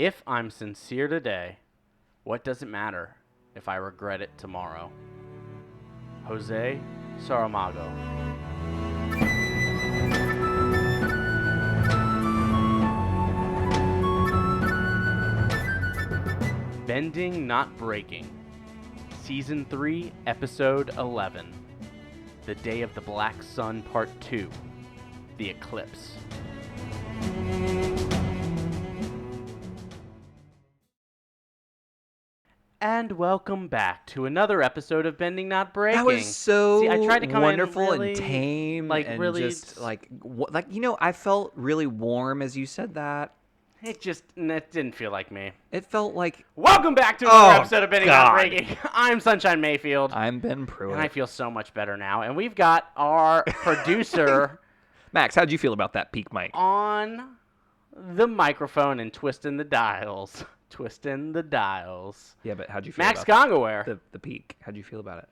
If I'm sincere today, what does it matter if I regret it tomorrow? Jose Saramago. Bending Not Breaking. Season 3, Episode 11. The Day of the Black Sun Part 2. The Eclipse. And welcome back to another episode of Bending Not Breaking. That was so See, I tried to come wonderful in really, and tame and really just I felt really warm as you said that. It didn't feel like me. It felt like Welcome back to another episode of Bending Not Breaking. I'm Sunshine Mayfield. I'm Ben Pruitt. And I feel so much better now. And we've got our producer Max, how'd you feel about that peak mic? On the microphone and twisting the dials. Twisting the dials. Yeah, but how'd you feel Max about Gongaware. the peak? How'd you feel about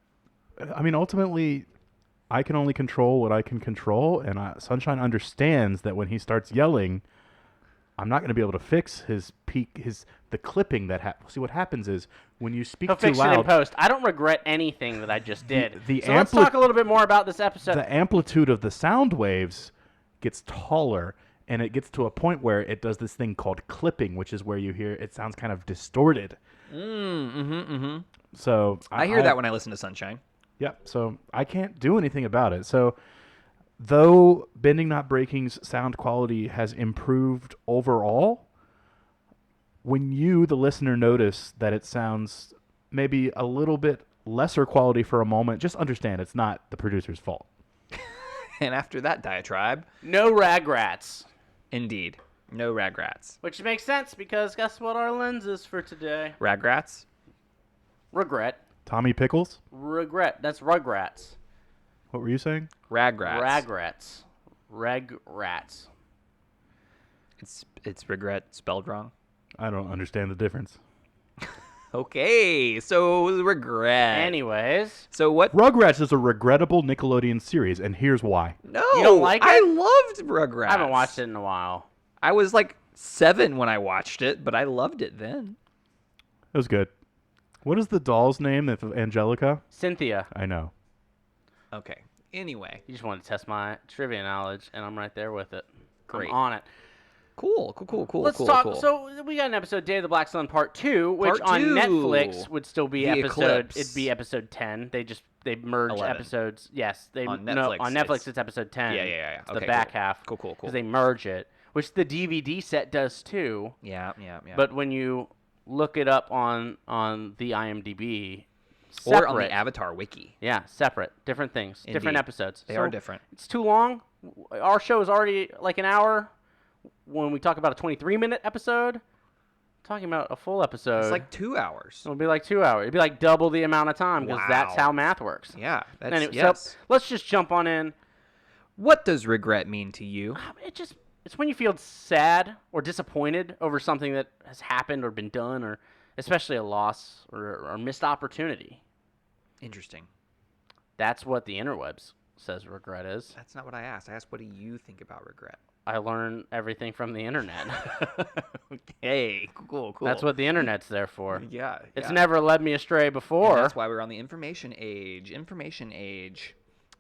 it? I mean, ultimately, I can only control what I can control, and Sunshine understands that when he starts yelling, I'm not going to be able to fix his peak, the clipping that happens. See, what happens is when you speak He'll too fix loud. it in post. I don't regret anything that I just did. The so let's talk a little bit more about this episode. The amplitude of the sound waves gets taller, and it gets to a point where it does this thing called clipping, which is where you hear it sounds kind of distorted. So I hear that when I listen to Sunshine. Yep. So I can't do anything about it. So though Bending Not Breaking's sound quality has improved overall, when you, the listener, notice that it sounds maybe a little bit lesser quality for a moment, just understand it's not the producer's fault. And after that diatribe, no ragrats. Indeed. No ragrats. Which makes sense because guess what our lens is for today? Ragrats? Regret. Tommy Pickles? Regret. That's Rugrats. What were you saying? Ragrats. Ragrats. Regrats. It's regret spelled wrong. I don't understand the difference. Okay, so regret. Anyways. So what? Rugrats is a regrettable Nickelodeon series, and here's why. No, you don't like it? I loved Rugrats. I haven't watched it in a while. I was like 7 when I watched it, but I loved it then. It was good. What is the doll's name of Angelica? Cynthia. I know. Okay. Anyway. You just wanted to test my trivia knowledge, and I'm right there with it. Great. I'm on it. Cool. Let's talk. So we got an episode, Day of the Black Sun Part 2, which on Netflix would still be Eclipse. It'd be episode 10. They merged 11. episodes. Yes, On Netflix it's episode 10. Yeah. It's Okay, the back cool. half. Cool. Because they merge it, which the DVD set does too. Yeah. But when you look it up on the IMDb, separate. Or on the Avatar wiki. Yeah, separate. Different things. Indeed. Different episodes. They are different. It's too long. Our show is already like an hour. When we talk about a 23-minute episode, talking about a full episode. It's like 2 hours. It'll be like 2 hours. It'd be like double the amount of time because that's Wow. how math works. Yeah. That's, Anyway, yes. So let's just jump on in. What does regret mean to you? It's when you feel sad or disappointed over something that has happened or been done, or especially a loss or missed opportunity. Interesting. That's what the interwebs says regret is. That's not what I asked. I asked, what do you think about regret? I learn everything from the internet. Okay, cool. That's what the internet's there for. Yeah. It's never led me astray And before. that's why we're on the information age.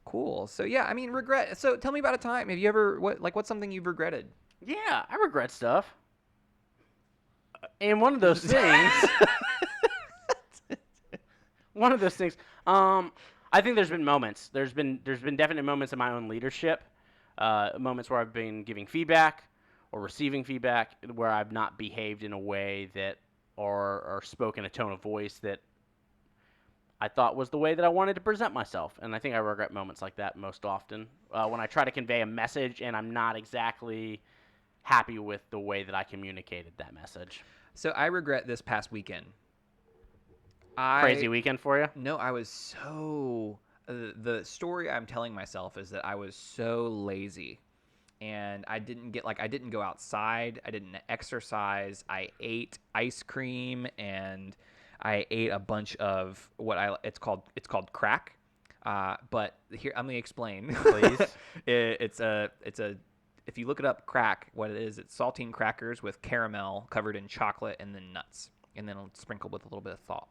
Cool. So yeah, I mean, regret. So tell me about a time. Have you ever what's something you've regretted? Yeah, I regret stuff. And one of those things. I think there's been moments. There's been definite moments in my own leadership. Moments where I've been giving feedback or receiving feedback where I've not behaved in a way that or spoken a tone of voice that I thought was the way that I wanted to present myself. And I think I regret moments like that most often. When I try to convey a message and I'm not exactly happy with the way that I communicated that message. So I regret this past weekend. Crazy weekend for you? No, I was so... the story I'm telling myself is that I was so lazy. And I didn't go outside. I didn't exercise. I ate ice cream and I ate a bunch of it's called crack. But here, I'm going to explain. Please. It's if you look it up, crack, what it is, it's saltine crackers with caramel covered in chocolate and then nuts, and then sprinkled with a little bit of salt.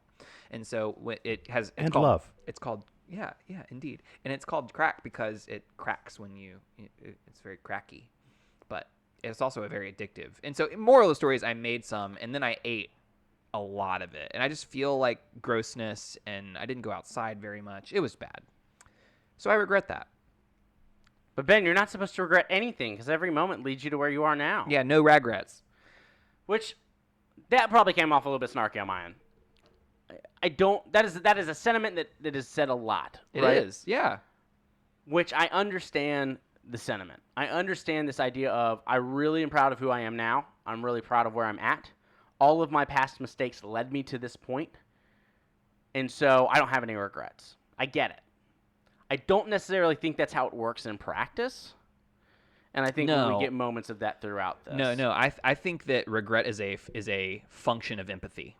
And so it has And love. It's called yeah, indeed, and it's called crack because it cracks when it's very cracky, but it's also very addictive. And so, moral of the story is, I made some, and then I ate a lot of it, and I just feel like grossness, and I didn't go outside very much. It was bad, so I regret that. But Ben, you're not supposed to regret anything because every moment leads you to where you are now. Yeah, no regrets. Which, that probably came off a little bit snarky on my end. I don't. That is a sentiment that is said a lot. It right? is, yeah. Which I understand the sentiment. I understand this idea of, I really am proud of who I am now. I'm really proud of where I'm at. All of my past mistakes led me to this point, and so I don't have any regrets. I get it. I don't necessarily think that's how it works in practice, and I think we get moments of that throughout this. No. I think that regret is a function of empathy.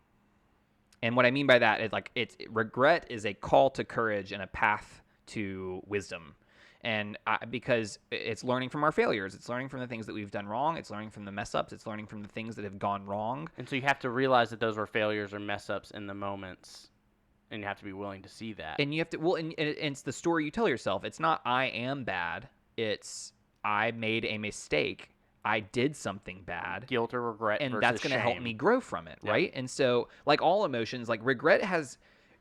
And what I mean by that is, like, regret is a call to courage and a path to wisdom. And because it's learning from our failures, it's learning from the things that we've done wrong, it's learning from the mess ups, it's learning from the things that have gone wrong. And so you have to realize that those were failures or mess ups in the moments, and you have to be willing to see that. And you have to, and it's the story you tell yourself. It's not I am bad. It's I made a mistake. I did something bad. Guilt or regret, and versus that's going to help shame. me grow from it, right? And so, like all emotions, like regret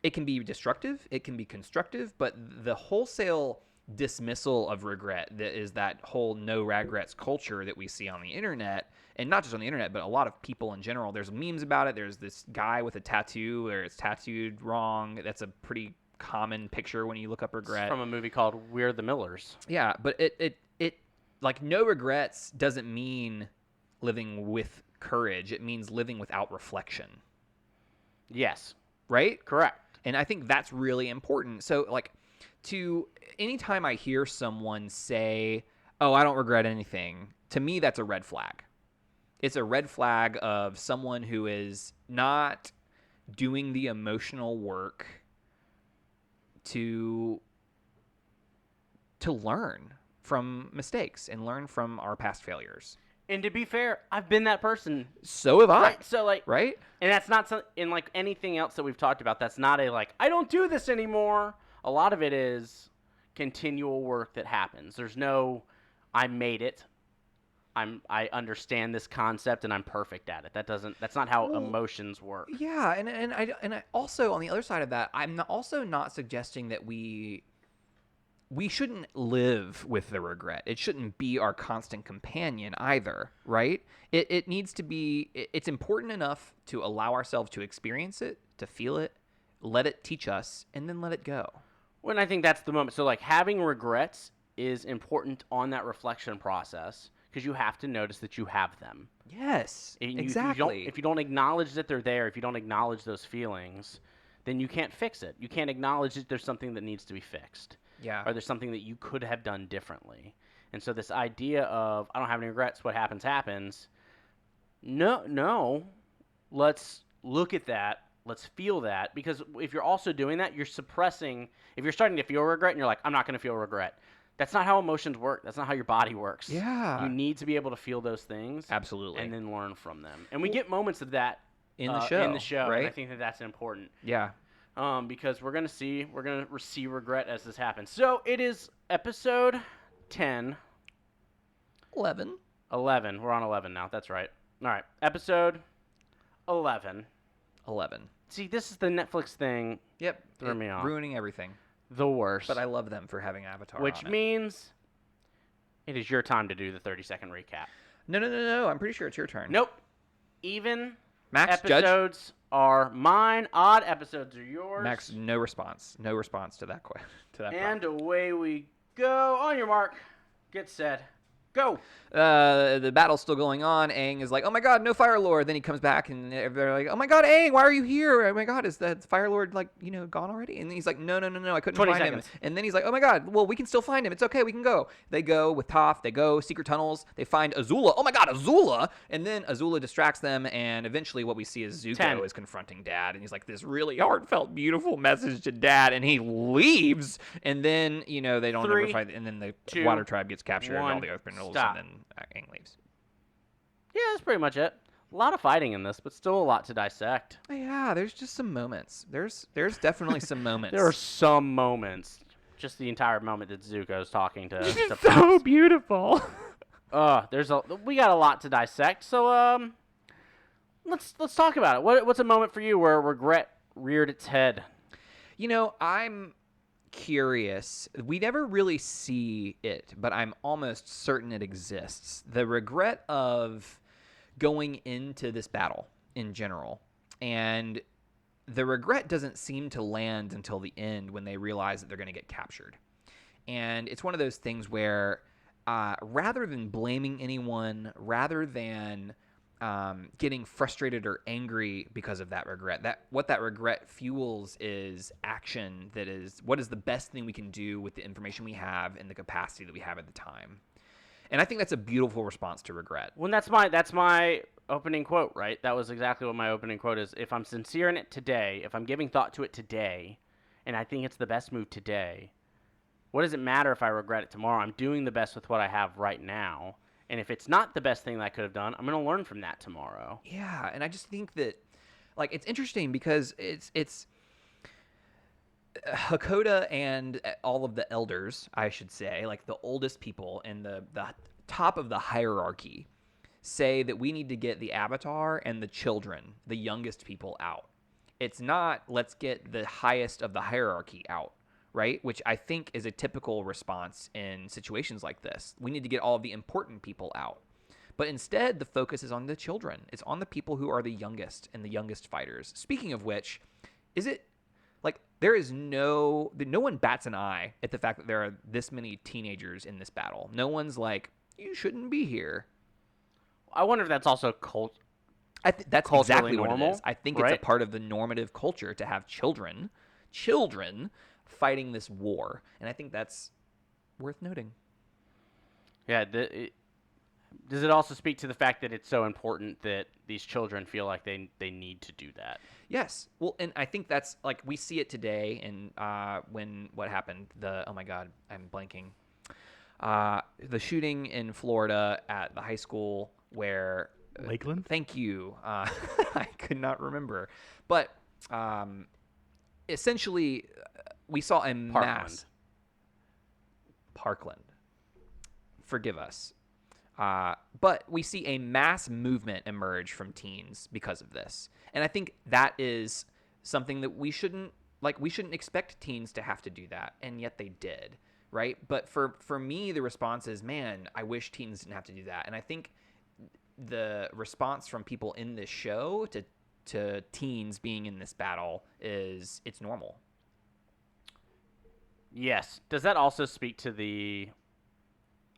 it can be destructive, it can be constructive, but the wholesale dismissal of regret that is that whole no regrets culture that we see on the internet, and not just on the internet, but a lot of people in general. There's memes about it. There's this guy with a tattoo where it's tattooed wrong. That's a pretty common picture when you look up regret. It's from a movie called We're the Millers. Yeah, but it like, no regrets doesn't mean living with courage. It means living without reflection. Yes. Right? Correct. And I think that's really important. So, like, anytime I hear someone say, oh, I don't regret anything, to me, that's a red flag. It's a red flag of someone who is not doing the emotional work to learn from mistakes and learn from our past failures. And to be fair, I've been that person. So have I. Right? So, like, right? And that's not in, like, anything else that we've talked about. That's not a, like, I don't do this anymore. A lot of it is continual work that happens. There's no, I made it. I understand this concept and I'm perfect at it. That's not how emotions work. Yeah, and I also, on the other side of that, I'm also not suggesting that we shouldn't live with the regret. It shouldn't be our constant companion either, right? It needs to be, it's important enough to allow ourselves to experience it, to feel it, let it teach us, and then let it go. Well, and I think that's the moment. So, like, having regrets is important on that reflection process because you have to notice that you have them. Yes, And exactly. If you don't acknowledge that they're there, if you don't acknowledge those feelings, then you can't fix it. You can't acknowledge that there's something that needs to be fixed. Yeah. Or there's something that you could have done differently. And so this idea of, I don't have any regrets, what happens, happens. No. Let's look at that. Let's feel that. Because if you're also doing that, you're suppressing. If you're starting to feel regret and you're like, I'm not going to feel regret. That's not how emotions work. That's not how your body works. Yeah. You need to be able to feel those things. Absolutely. And then learn from them. And we get moments of that in the show, right? And I think that that's important. Yeah. Because we're gonna see regret as this happens. So it is episode 10. 11. We're on 11 now. That's right. All right. Episode 11. 11. See, this is the Netflix thing. Yep. Threw me off. Ruining everything. The worst. But I love them for having Avatar Which on it. means it is your time to do the 30-second recap. No. I'm pretty sure it's your turn. Nope. Even Max, judge. episodes are mine. Odd episodes are yours. Max, no response. No response to that question. And away we go. On your mark. Get set. Go. The battle's still going on. Aang is like, oh my god, no Fire Lord. Then he comes back and they're like, oh my god, Aang, why are you here? Oh my god, is the Fire Lord, like, gone already? And he's like, no, I couldn't 20 find seconds. him. And then he's like, oh my god, well, we can still find him. It's okay, we can go. They go with Toph. They go secret tunnels. They find Azula. Oh my god, Azula! And then Azula distracts them, and eventually what we see is Zuko 10. is confronting Dad, and he's like, this really heartfelt, beautiful message to Dad, and he leaves. And then, they don't ever 3, find, and then the 2, Water Tribe gets captured, and all 1, the Earthbenders battles Stop. and then Aang leaves. Yeah, that's pretty much it. A lot of fighting in this, but still a lot to dissect. Yeah, there's just some moments. There's definitely some moments. There are some moments. Just the entire moment that Zuko's talking to so Pops. beautiful. We got a lot to dissect. So let's talk about it. What's a moment for you where regret reared its head? You know, I'm curious. We never really see it, but I'm almost certain it exists. The regret of going into this battle in general. And the regret doesn't seem to land until the end when they realize that they're going to get captured. And it's one of those things where rather than blaming anyone, rather than getting frustrated or angry because of that regret, what that regret fuels is action. That is, what is the best thing we can do with the information we have and the capacity that we have at the time. And I think that's a beautiful response to regret. Well, that's my opening quote, right? That was exactly what my opening quote is. If I'm sincere in it today, if I'm giving thought to it today, and I think it's the best move today, what does it matter if I regret it tomorrow? I'm doing the best with what I have right now. And if it's not the best thing that I could have done, I'm going to learn from that tomorrow. Yeah, and I just think that, like, it's interesting because it's Hakoda and all of the elders, I should say, like the oldest people and the top of the hierarchy, say that we need to get the Avatar and the children, the youngest people, out. It's not, let's get the highest of the hierarchy out, right? Which I think is a typical response in situations like this. We need to get all of the important people out. But instead, the focus is on the children. It's on the people who are the youngest and the youngest fighters. Speaking of which, is it, like, there is no one bats an eye at the fact that there are this many teenagers in this battle. No one's like, you shouldn't be here. I wonder if that's also That's culturally exactly what it normal, is. I think right? it's a part of the normative culture to have children fighting this war. And I think that's worth noting. Yeah. Does it also speak to the fact that it's so important that these children feel like they need to do that? Yes. Well, and I think that's, like, we see it today. And when what happened, oh my God, I'm blanking. The shooting in Florida at the high school where Lakeland? Thank you. I could not remember. But essentially, we saw a mass... Parkland. Forgive us. But we see a mass movement emerge from teens because of this. And I think that is something that we shouldn't expect teens to have to do that. And yet they did, right? But for me, the response is, man, I wish teens didn't have to do that. And I think the response from people in this show to teens being in this battle is it's normal. Yes. Does that also speak to the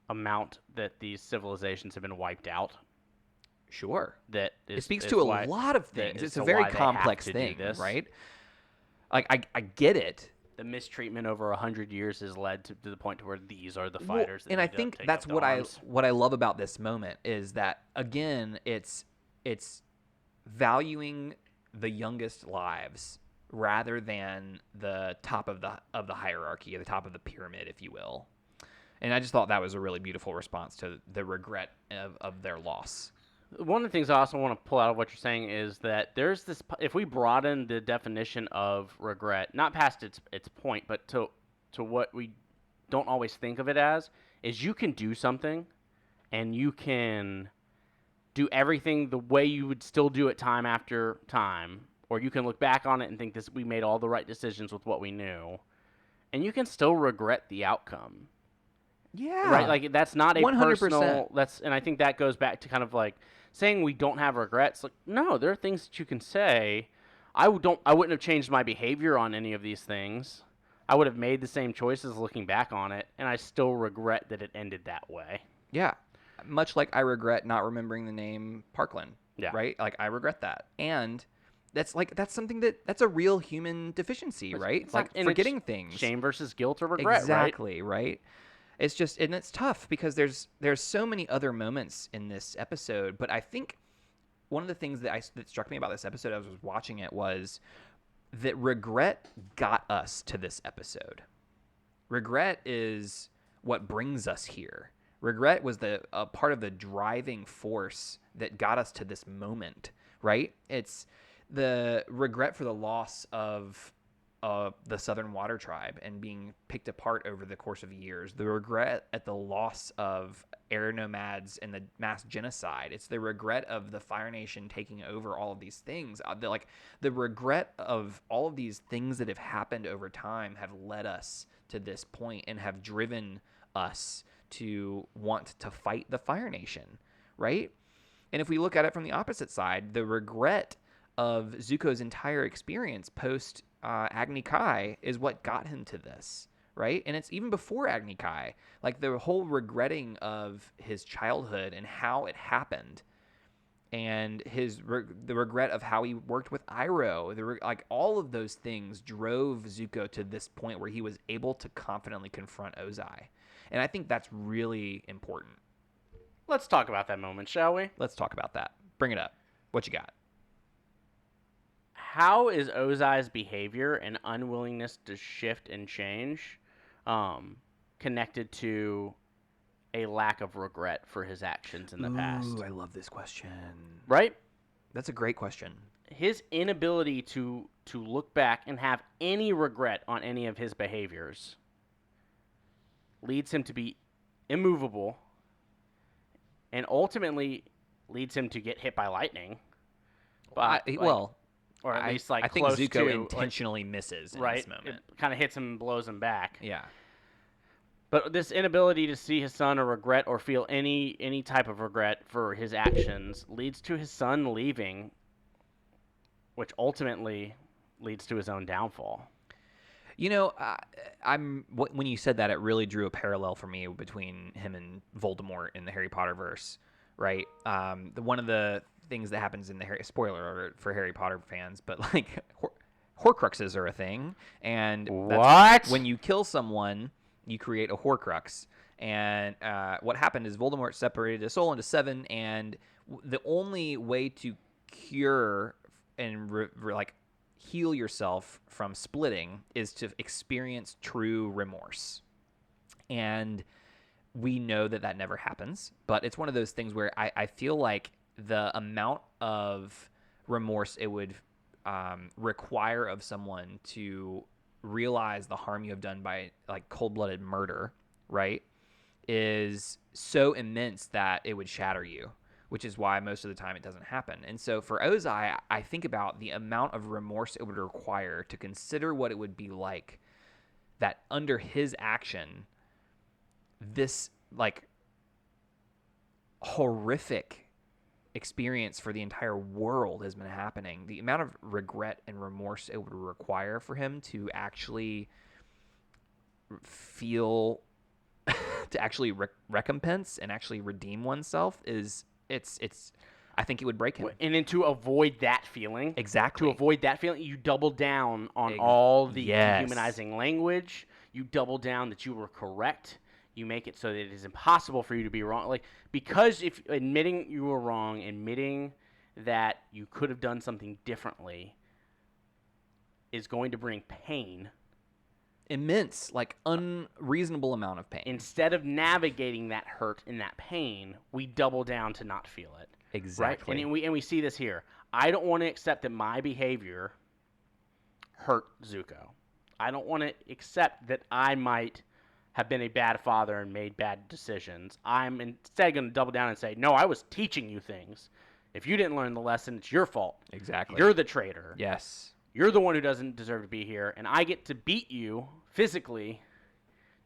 amount that these civilizations have been wiped out? Sure. That it speaks to a lot of things. It's a very complex thing, right? Like, I get it. The mistreatment over 100 years has led to the point to where these are the fighters. And I think that's what I love about this moment is that, again, it's valuing the youngest lives rather than the top of the hierarchy, or the top of the pyramid, if you will. And I just thought that was a really beautiful response to the regret of their loss. One of the things I also want to pull out of what you're saying is that there's this, if we broaden the definition of regret, not past its point, but to what we don't always think of it as, is you can do something and you can do everything the way you would still do it time after time, or you can look back on it and think we made all the right decisions with what we knew, and you can still regret the outcome. Yeah. Right? Like, that's not a 100%. personal, and I think that goes back to kind of like saying we don't have regrets. Like, no, there are things that you can say. I wouldn't have changed my behavior on any of these things. I would have made the same choices looking back on it, and I still regret that it ended that way. Yeah. Much like I regret not remembering the name Parkland. Yeah. Right? Like, I regret that. And that's something that's a real human deficiency, right? It's like, forgetting things. Shame versus guilt or regret, exactly, right? It's just, and it's tough because there's so many other moments in this episode, but I think one of the things that struck me about this episode as I was watching it was that regret got us to this episode. Regret is what brings us here, Regret was a part of the driving force that got us to this moment, right? It's the regret for the loss of the Southern Water Tribe and being picked apart over the course of years. The regret at the loss of air nomads and the mass genocide. It's the regret of the Fire Nation taking over all of these things. The regret of all of these things that have happened over time have led us to this point and have driven us to want to fight the Fire Nation, right? And if we look at it from the opposite side, the regret of Zuko's entire experience post Agni Kai is what got him to this, right? And it's even before Agni Kai, like the whole regretting of his childhood and how it happened, and the regret of how he worked with Iroh, like all of those things drove Zuko to this point where he was able to confidently confront Ozai. And I think that's really important. Let's talk about that moment, shall we? Let's talk about that. Bring it up. What you got? How is Ozai's behavior and unwillingness to shift and change connected to a lack of regret for his actions in the past? Ooh, I love this question. Right? That's a great question. His inability to look back and have any regret on any of his behaviors leads him to be immovable and ultimately leads him to get hit by lightning. But or at least like I think close Zuko to, intentionally misses in this moment. It kind of hits him and blows him back. Yeah. But this inability to see his son or regret or feel any type of regret for his actions leads to his son leaving, which ultimately leads to his own downfall. You know, when you said that, it really drew a parallel for me between him and Voldemort in the Harry Potter verse, right? One of the things that happens in the spoiler alert for Harry Potter fans, but like Horcruxes are a thing, and what? When you kill someone, you create a Horcrux. And what happened is Voldemort separated his soul into 7, and the only way to cure and heal yourself from splitting is to experience true remorse. And we know that never happens, but it's one of those things where I feel like the amount of remorse it would require of someone to realize the harm you have done by like cold-blooded murder, right, is so immense that it would shatter you, which is why most of the time it doesn't happen. And so for Ozai, I think about the amount of remorse it would require to consider what it would be like that under his action, this like horrific experience for the entire world has been happening. The amount of regret and remorse it would require for him to actually feel, to actually recompense and actually redeem oneself is I think it would break him. And then to avoid that feeling. Exactly. To avoid that feeling, you double down on all the yes. dehumanizing language. You double down that you were correct. You make it so that it is impossible for you to be wrong. Like, because if admitting you were wrong, admitting that you could have done something differently is going to bring pain. Immense, like unreasonable amount of pain. Instead of navigating that hurt and that pain, we double down to not feel it. Exactly. Right? And we see this here. I don't want to accept that my behavior hurt Zuko. I don't want to accept that I might have been a bad father and made bad decisions. I'm instead going to double down and say, no, I was teaching you things. If you didn't learn the lesson, it's your fault. Exactly. You're the traitor. Yes. You're the one who doesn't deserve to be here, and I get to beat you physically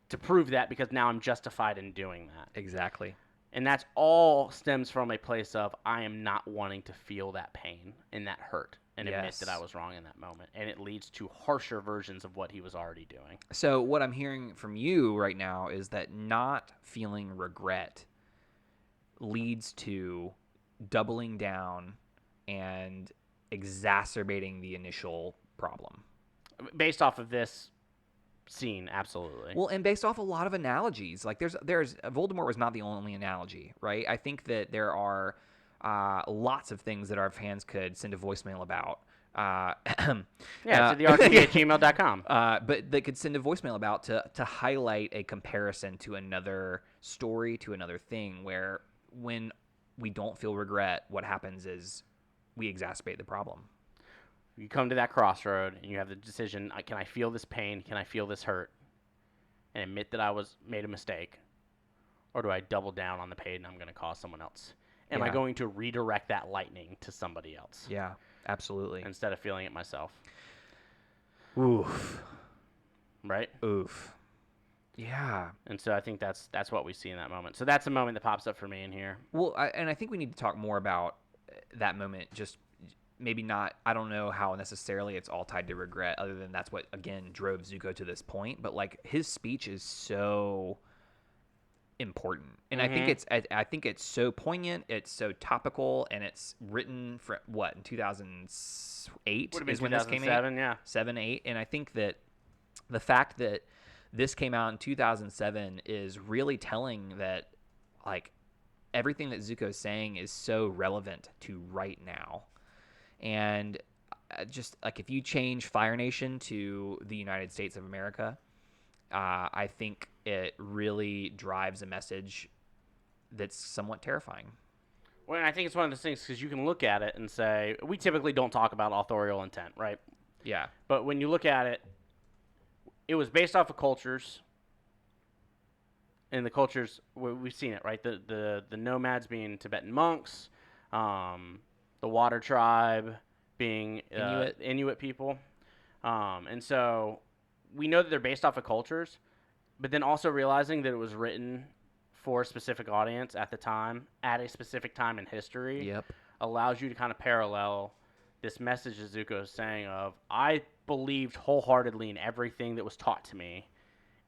to prove that because now I'm justified in doing that. Exactly. And that's all stems from a place of I am not wanting to feel that pain and that hurt and admit that I was wrong in that moment. And it leads to harsher versions of what he was already doing. So what I'm hearing from you right now is that not feeling regret leads to doubling down and exacerbating the initial problem. Based off of this scene, absolutely. Well, and based off a lot of analogies, like there's Voldemort was not the only analogy, right? I think that there are lots of things that our fans could send a voicemail about Uh, Yeah, it's therrpg@gmail.com. but they could send a voicemail about to highlight a comparison to another story, to another thing, where when we don't feel regret, what happens is we exacerbate the problem. You come to that crossroad and you have the decision: can I feel this pain? Can I feel this hurt? And admit that I made a mistake, or do I double down on the pain and I'm going to cause someone else? Am I Yeah. going to redirect that lightning to somebody else Yeah, absolutely. instead of feeling it myself? Oof. Right? Oof. Yeah. And so I think that's what we see in that moment. So that's a moment that pops up for me in here. Well, I think we need to talk more about that moment. Just maybe not. I don't know how necessarily it's all tied to regret, other than that's what again drove Zuko to this point. But like his speech is so important, and I think it's so poignant. It's so topical, and it's written for what in 2008 Would have been is when this came out. 2007, yeah. 7, 8, and I think that the fact that this came out in 2007 is really telling that like everything that Zuko is saying is so relevant to right now. And just like if you change Fire Nation to the United States of America, I think it really drives a message that's somewhat terrifying. Well, and I think it's one of those things because you can look at it and say, we typically don't talk about authorial intent, right? Yeah. But when you look at it, it was based off of cultures. And the cultures, we've seen it, right? The nomads being Tibetan monks, the water tribe being Inuit people. And so we know that they're based off of cultures, but then also realizing that it was written for a specific audience at the time, at a specific time in history, Yep. allows you to kind of parallel this message that Zuko is saying of, I believed wholeheartedly in everything that was taught to me,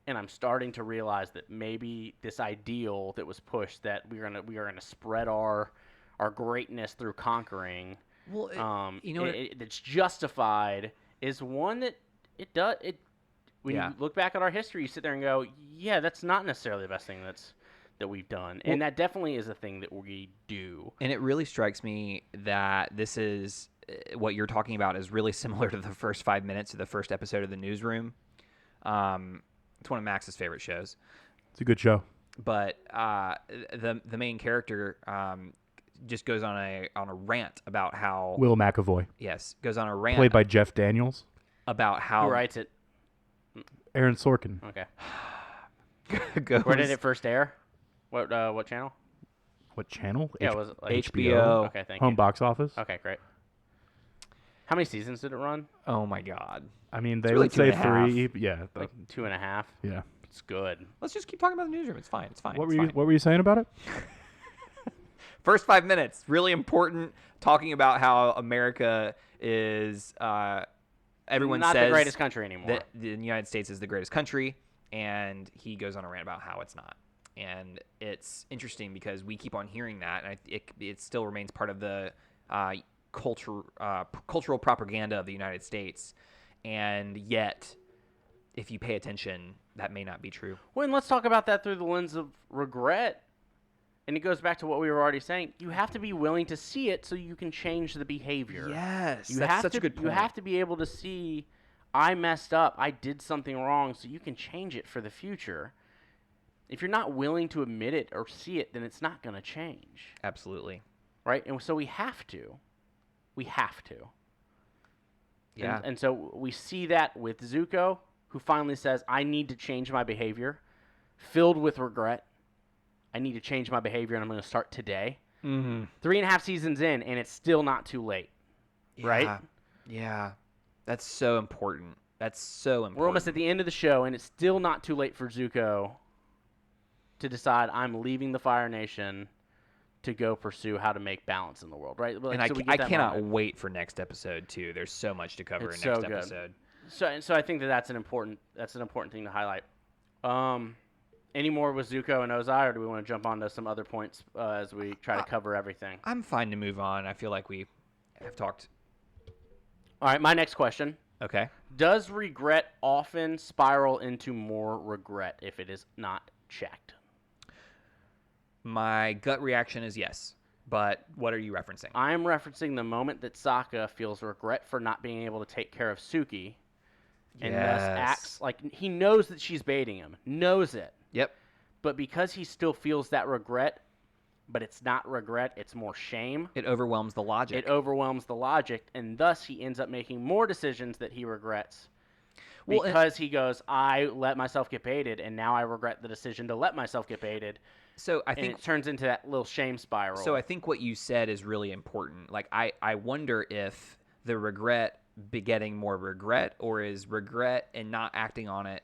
and I'm starting to realize that maybe this ideal that was pushed, that we are gonna spread our greatness through conquering, Well, that's justified, is one that it does it. When Yeah. you look back at our history, you sit there and go, yeah, that's not necessarily the best thing that we've done, and that definitely is a thing that we do. And it really strikes me that this is what you're talking about is really similar to the first 5 minutes of the first episode of The Newsroom. It's one of Max's favorite shows. It's a good show. But the main character just goes on a rant about how Will McAvoy, goes on a rant played by Jeff Daniels. about how Who writes it? Aaron Sorkin. Okay. goes, Where did it first air? What channel? What channel? Yeah, was it like HBO. Okay, thank Home you. box office. Okay, great. How many seasons did it run? Oh my God! I mean, they really would say 2.5. 3. Yeah. Like 2.5. Yeah. It's good. Let's just keep talking about The Newsroom. It's fine. It's fine. What it's were you fine. What were you saying about it? First 5 minutes, really important. Talking about how America is. Everyone Not says the greatest country anymore. that the United States is the greatest country, and he goes on a rant about how it's not. And it's interesting because we keep on hearing that, and it still remains part of the cultural propaganda of the United States. And yet, if you pay attention, that may not be true. Well, and let's talk about that through the lens of regret. And it goes back to what we were already saying. You have to be willing to see it so you can change the behavior. Yes, You that's have such to, a good point. You have to be able to see, I messed up, I did something wrong, so you can change it for the future. If you're not willing to admit it or see it, then it's not going to change. Absolutely. Right? And so we have to. We have to. Yeah. And so we see that with Zuko, who finally says, I need to change my behavior, filled with regret. I need to change my behavior, and I'm going to start today. Mm-hmm. 3.5 seasons in, and it's still not too late. Right? Yeah. That's so important. That's so important. We're almost at the end of the show, and it's still not too late for Zuko to decide I'm leaving the Fire Nation to go pursue how to make balance in the world, right? Like, And so we I get that cannot moment. wait for next episode too. There's so much to cover It's in next so good. episode. So I think that's an important thing to highlight. Any more with Zuko and Ozai, or do we want to jump on to some other points as we try to cover everything? I'm fine to move on. I feel like we have talked. All right, my next question. Okay. Does regret often spiral into more regret if it is not checked? My gut reaction is yes. But what are you referencing? I'm referencing the moment that Sokka feels regret for not being able to take care of Suki, and thus acts like he knows that she's baiting him, knows it. Yep. But because he still feels that regret, but it's not regret, it's more shame. It overwhelms the logic. It overwhelms the logic, and thus he ends up making more decisions that he regrets. Well, Because he goes, I let myself get baited, and now I regret the decision to let myself get baited. So I And think it turns into that little shame spiral. So I think what you said is really important. Like I wonder if the regret begetting more regret, or is regret and not acting on it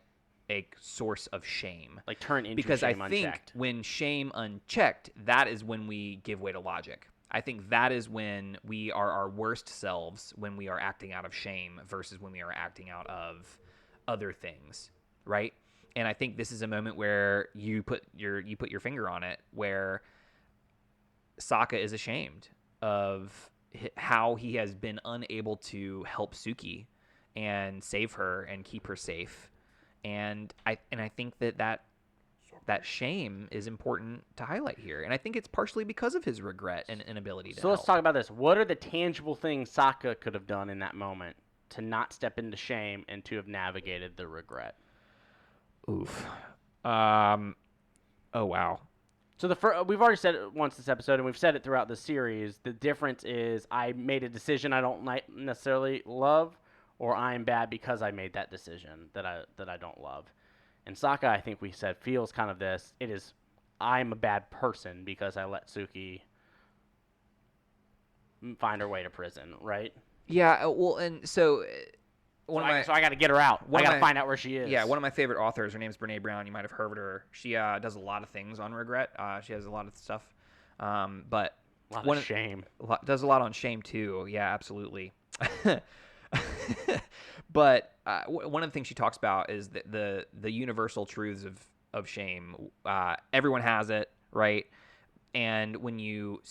a source of shame? like turn into Because shame I think unchecked. when shame unchecked, that is when we give way to logic. I think that is when we are our worst selves, when we are acting out of shame versus when we are acting out of other things, right? And I think this is a moment where you put your finger on it, where Sokka is ashamed of how he has been unable to help Suki and save her and keep her safe. And I think that shame is important to highlight here. And I think it's partially because of his regret and inability to So let's help. talk about this. What are the tangible things Sokka could have done in that moment to not step into shame and to have navigated the regret? Oof. Oh wow. So we've already said it once this episode, and we've said it throughout the series. The difference is I made a decision I don't necessarily love, or I'm bad because I made that decision that I don't love. And Sokka, I think we said, feels kind of this. It is, I'm a bad person because I let Suki find her way to prison, right? Yeah. Well, and so So I got to get her out. I got to find out where she is. Yeah, one of my favorite authors. Her name's Brene Brown. You might have heard of her. She does a lot of things on regret. She has a lot of stuff, but a lot of shame. Does a lot on shame too. Yeah, absolutely. But one of the things she talks about is the universal truths of shame. Everyone has it, right? And when you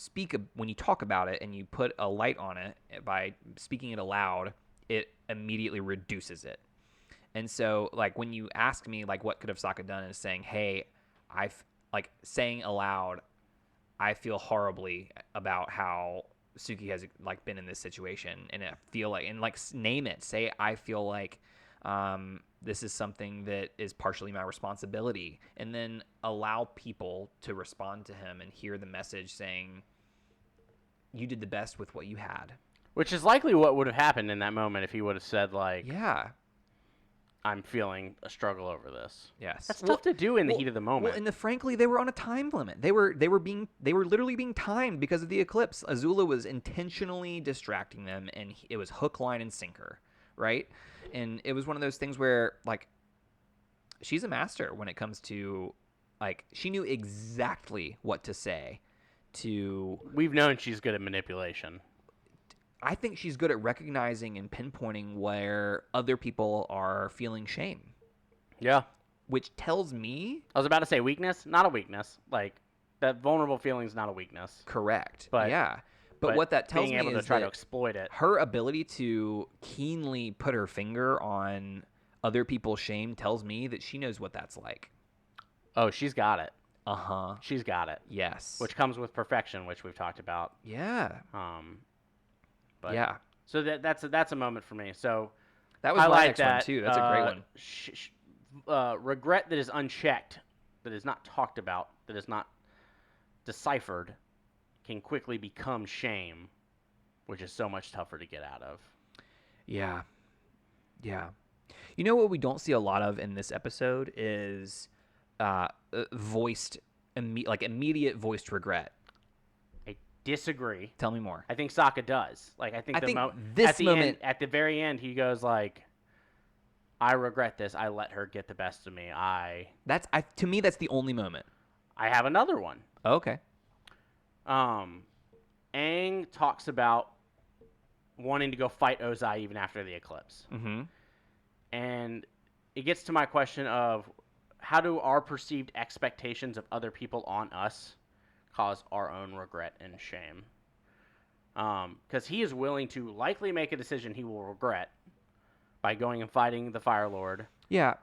talk about it and you put a light on it by speaking it aloud, it immediately reduces it. And so, like, when you ask me, like, what could have Sokka done, is saying, hey, saying aloud, I feel horribly about how Suki has, like, been in this situation, and I feel like, and, like, name it. Say, I feel like this is something that is partially my responsibility, and then allow people to respond to him and hear the message saying, you did the best with what you had. Which is likely what would have happened in that moment if he would have said, like, yeah, I'm feeling a struggle over this. yes, That's tough to do in the heat of the moment. Well, and frankly, they were on a time limit. They were literally being timed because of the eclipse. Azula was intentionally distracting them, and it was hook, line, and sinker, right? And it was one of those things where, like, she's a master when it comes to, like, she knew exactly what to say to. We've known she's good at manipulation. I think she's good at recognizing and pinpointing where other people are feeling shame. Yeah. Which tells me... I was about to say weakness. Not a weakness. Like, that vulnerable feeling is not a weakness. Correct. But, yeah. But what that tells me is being able to try to exploit it. Her ability to keenly put her finger on other people's shame tells me that she knows what that's like. Oh, she's got it. Uh-huh. She's got it. Yes. Which comes with perfection, which we've talked about. Yeah. But yeah. So that's a moment for me. So that was my like next one too. That's a great one. Regret that is unchecked, that is not talked about, that is not deciphered, can quickly become shame, which is so much tougher to get out of. Yeah. Yeah. You know what we don't see a lot of in this episode is immediate voiced regret. Disagree. Tell me more. I think Sokka does. Like, I think at the very end, he goes like, "I regret this. I let her get the best of me. To me, that's the only moment. I have another one. Okay. Aang talks about wanting to go fight Ozai even after the eclipse. Mm-hmm. And it gets to my question of how do our perceived expectations of other people on us cause our own regret and shame? Because he is willing to likely make a decision he will regret by going and fighting the Fire Lord. Yeah.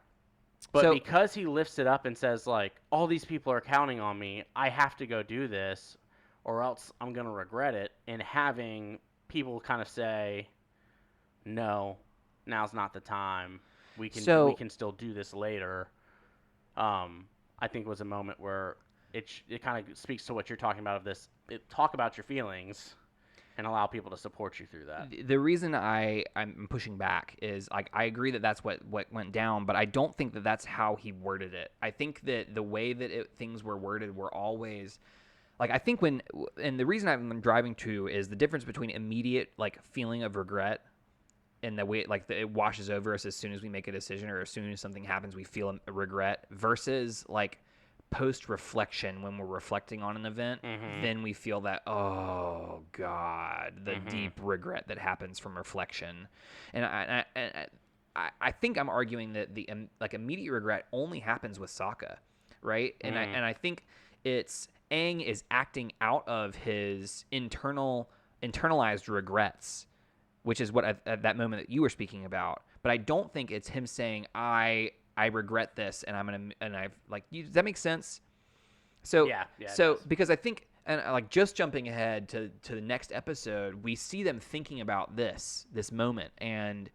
But because he lifts it up and says, like, all these people are counting on me, I have to go do this, or else I'm going to regret it. And having people kind of say, no, now's not the time. We can still do this later. I think was a moment where it kind of speaks to what you're talking about of this. Talk about your feelings and allow people to support you through that. The reason I'm pushing back is like I agree that that's what went down, but I don't think that that's how he worded it. I think that the way that things were worded were always like I think and the reason I'm driving to is the difference between immediate like feeling of regret and the way it washes over us as soon as we make a decision or as soon as something happens we feel a regret versus like post reflection when we're reflecting on an event, then we feel that, oh God, the deep regret that happens from reflection. And I think I'm arguing that the like immediate regret only happens with Sokka, right? And I think it's Aang is acting out of his internalized regrets, which is what at that moment that you were speaking about. But I don't think it's him saying I regret this, and does that make sense? So Yeah, because I think, and like just jumping ahead to the next episode, we see them thinking about this moment, and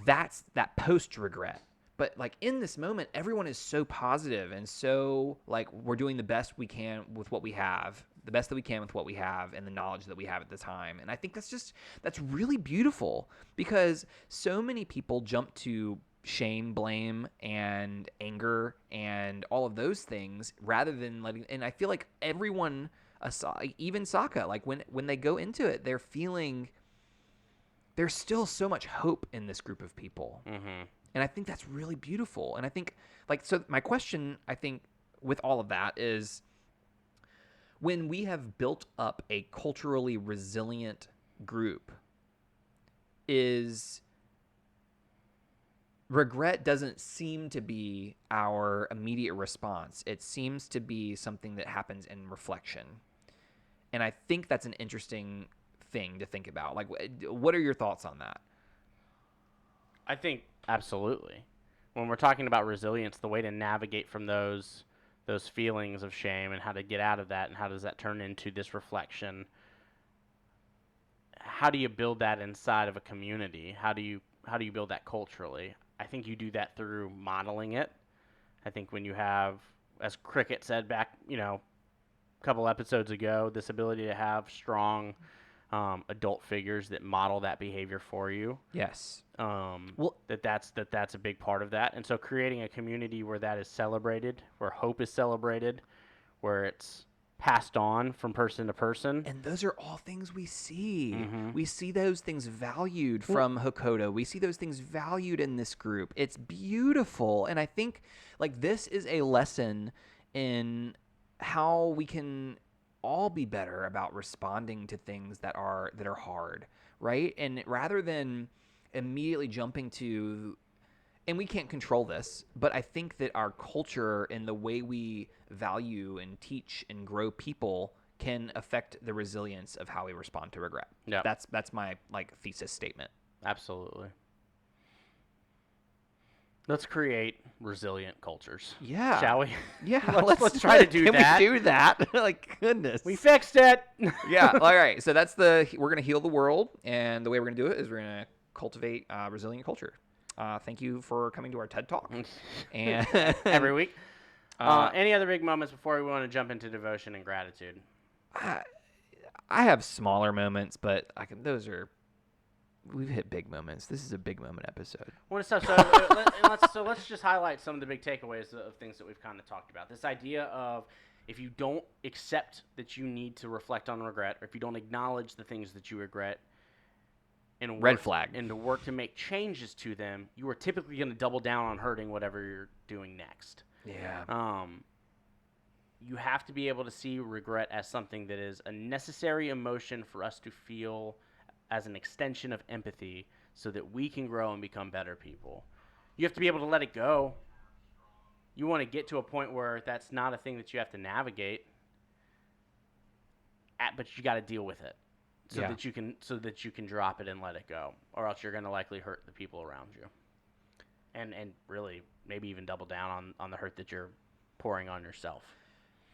that's that post regret. But like in this moment, everyone is so positive and so like we're doing the best we can with what we have, the best that we can with what we have and the knowledge that we have at the time. And I think that's really beautiful because so many people jump to shame, blame, and anger and all of those things rather than letting. And I feel like everyone, even Sokka, like when they go into it, they're feeling there's still so much hope in this group of people. And I think that's really beautiful. And I think, so my question, I think, with all of that is when we have built up a culturally resilient group, is regret doesn't seem to be our immediate response. It seems to be something that happens in reflection. And I think that's an interesting thing to think about. Like, what are your thoughts on that? I think absolutely. When we're talking about resilience, the way to navigate from those feelings of shame and how to get out of that and how does that turn into this reflection, how do you build that inside of a community? How do you build that culturally? I think you do that through modeling it. I think when you have, as Cricket said back, a couple episodes ago, this ability to have strong adult figures that model that behavior for you. Yes. That's a big part of that. And so creating a community where that is celebrated, where hope is celebrated, where it's passed on from person to person. And those are all things we see. We see those things valued from Hakoda. We see those things valued in this group. It's beautiful. And I think this is a lesson in how we can all be better about responding to things that are hard, right? And rather than immediately jumping to, and we can't control this, but I think that our culture and the way we value and teach and grow people can affect the resilience of how we respond to regret. Yeah, that's my thesis statement. Absolutely. Let's create resilient cultures. Yeah. Shall we? Yeah. let's try to do that. Can we do that? Goodness. We fixed it. Yeah. All right. So we're going to heal the world. And the way we're going to do it is we're going to cultivate resilient culture. Thank you for coming to our TED Talk. And every week. Any other big moments before we want to jump into devotion and gratitude? I have smaller moments, but we've hit big moments. This is a big moment episode. So let's just highlight some of the big takeaways of things that we've kind of talked about. This idea of if you don't accept that you need to reflect on regret, or if you don't acknowledge the things that you regret, and red flag, and to work to make changes to them, you are typically going to double down on hurting whatever you're doing next. Yeah. You have to be able to see regret as something that is a necessary emotion for us to feel as an extension of empathy so that we can grow and become better people. You have to be able to let it go. You want to get to a point where that's not a thing that you have to navigate, but you got to deal with it so that you can drop it and let it go, or else you're going to likely hurt the people around you. And really maybe even double down on the hurt that you're pouring on yourself.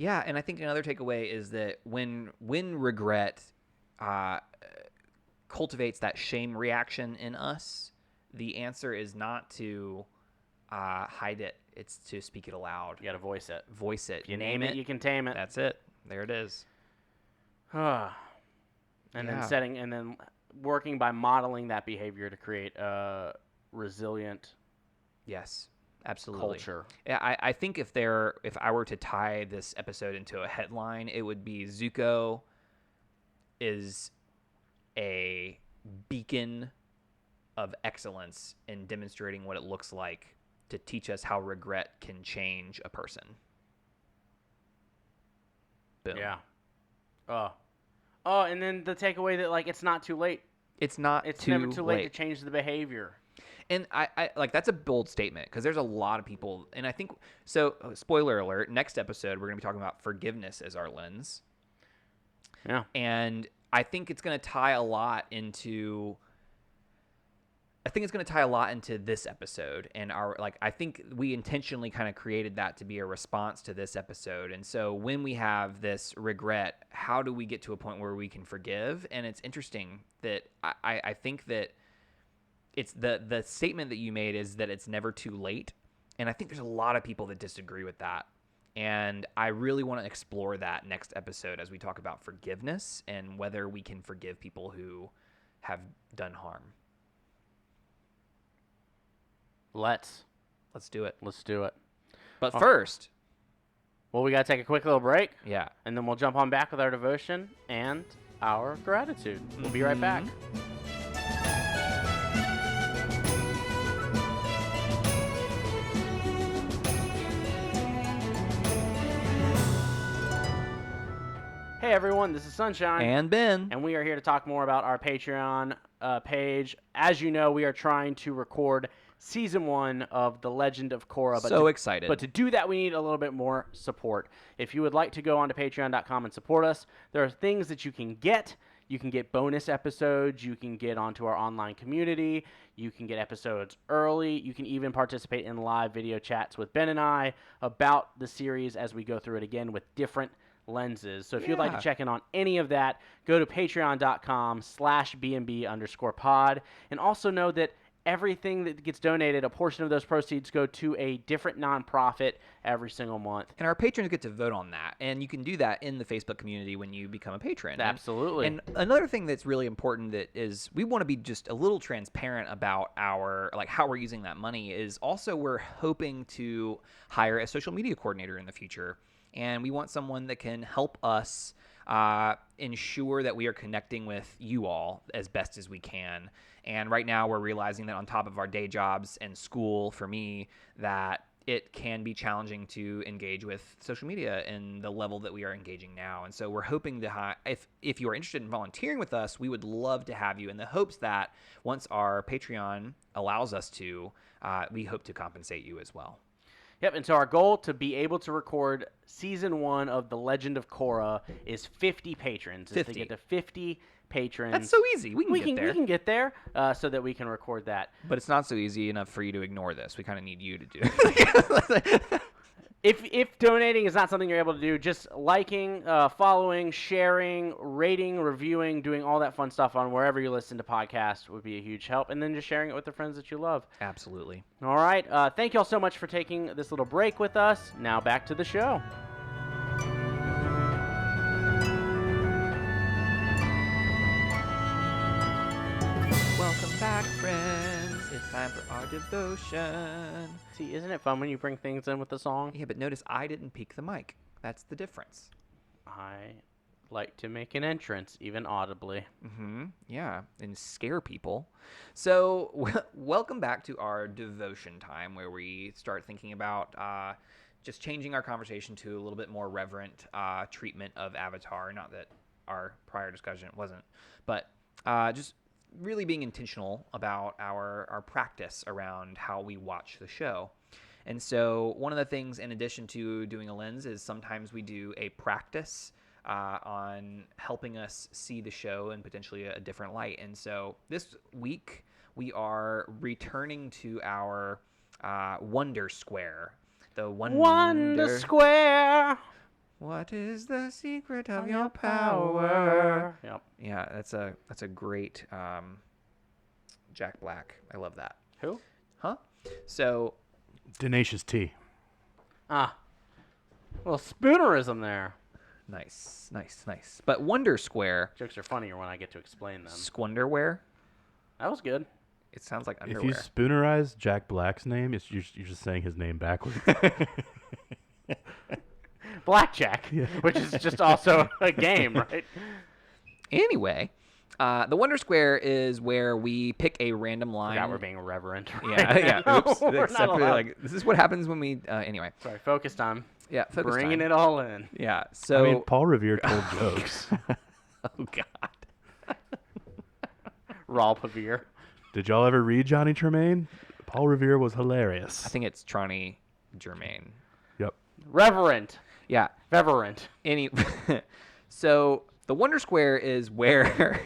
Yeah, and I think another takeaway is that when regret cultivates that shame reaction in us, the answer is not to hide it. It's to speak it aloud. You got to voice it. Voice it. If you name it, you can tame it. That's it. There it is. And then working by modeling that behavior to create a resilient Yes, absolutely. culture. Yeah, I think if I were to tie this episode into a headline, it would be Zuko is a beacon of excellence in demonstrating what it looks like to teach us how regret can change a person. Boom. Yeah. And then the takeaway that like it's not too late. It's never too late to change the behavior. And I like that's a bold statement because there's a lot of people, and I think so. Spoiler alert: next episode we're going to be talking about forgiveness as our lens. Yeah. And I think it's going to tie a lot into. I think it's going to tie a lot into this episode, and I think we intentionally kind of created that to be a response to this episode. And so when we have this regret, how do we get to a point where we can forgive? And it's interesting that I think that it's the statement that you made is that it's never too late. And I think there's a lot of people that disagree with that. And I really want to explore that next episode as we talk about forgiveness and whether we can forgive people who have done harm. Let's do it. Let's do it. But first, well, we got to take a quick little break. Yeah. And then we'll jump on back with our devotion and our gratitude. We'll be right back. Hey everyone, this is Sunshine. And Ben. And we are here to talk more about our Patreon page. As you know, we are trying to record Season 1 of The Legend of Korra. So excited. But to do that, we need a little bit more support. If you would like to go on to patreon.com and support us, there are things that you can get. You can get bonus episodes. You can get onto our online community. You can get episodes early. You can even participate in live video chats with Ben and I about the series as we go through it again with different lenses. So if you'd like to check in on any of that, go to patreon.com/BNB_pod. And also know that everything that gets donated, a portion of those proceeds go to a different nonprofit every single month. And our patrons get to vote on that. And you can do that in the Facebook community when you become a patron. Absolutely. And another thing that's really important that is we want to be just a little transparent about our, like how we're using that money is also we're hoping to hire a social media coordinator in the future. And we want someone that can help us ensure that we are connecting with you all as best as we can. And right now we're realizing that on top of our day jobs and school, for me, that it can be challenging to engage with social media in the level that we are engaging now. And so we're hoping to if you are interested in volunteering with us, we would love to have you in the hopes that once our Patreon allows us to, we hope to compensate you as well. Yep, and so our goal to be able to record Season 1 of The Legend of Korra is 50 patrons. 50. Is to get to 50 patrons. That's so easy. We can get there. We can get there so that we can record that. But it's not so easy enough for you to ignore this. We kind of need you to do it. If donating is not something you're able to do, just liking, following, sharing, rating, reviewing, doing all that fun stuff on wherever you listen to podcasts would be a huge help. And then just sharing it with the friends that you love. Absolutely. All right. Thank you all so much for taking this little break with us. Now back to the show. Welcome back, friends. It's time for our devotion. See, isn't it fun when you bring things in with the song? Yeah, but notice I didn't peek the mic. That's the difference. I like to make an entrance, even audibly. Mm-hmm. Yeah, and scare people. So, welcome back to our devotion time, where we start thinking about just changing our conversation to a little bit more reverent treatment of Avatar. Not that our prior discussion wasn't, but just really being intentional about our practice around how we watch the show. And so one of the things, in addition to doing a lens, is sometimes we do a practice on helping us see the show in potentially a different light. And so this week we are returning to our Wonder Square. The Wonder Square! What is the secret of your power? Yep. Yeah, that's a great Jack Black. I love that. Who? Huh? So Tenacious T. Ah. Well, spoonerism there. nice. But Wonder Square, Jokes are funnier when I get to explain them. Squanderwear. That was good. It sounds like If underwear. you spoonerize Jack Black's name, you're just saying his name backwards. Blackjack, Yeah. which is just also a game, right? Anyway, the Wonder Square is where we pick a random line. Forgot we're being irreverent. Yeah, yeah. now. Oops. We're Except not for allowed. like, this is what happens when we. Anyway. Sorry, focus time. Yeah. Focus Bringing time. it all in. Yeah. So. I mean, Paul Revere told jokes. Oh God. Raw Pavir. Did y'all ever read Johnny Tremaine? Paul Revere was hilarious. I think it's Tronny Germain. Yep. Reverent. Yeah. Reverent. So the Wonder Square is where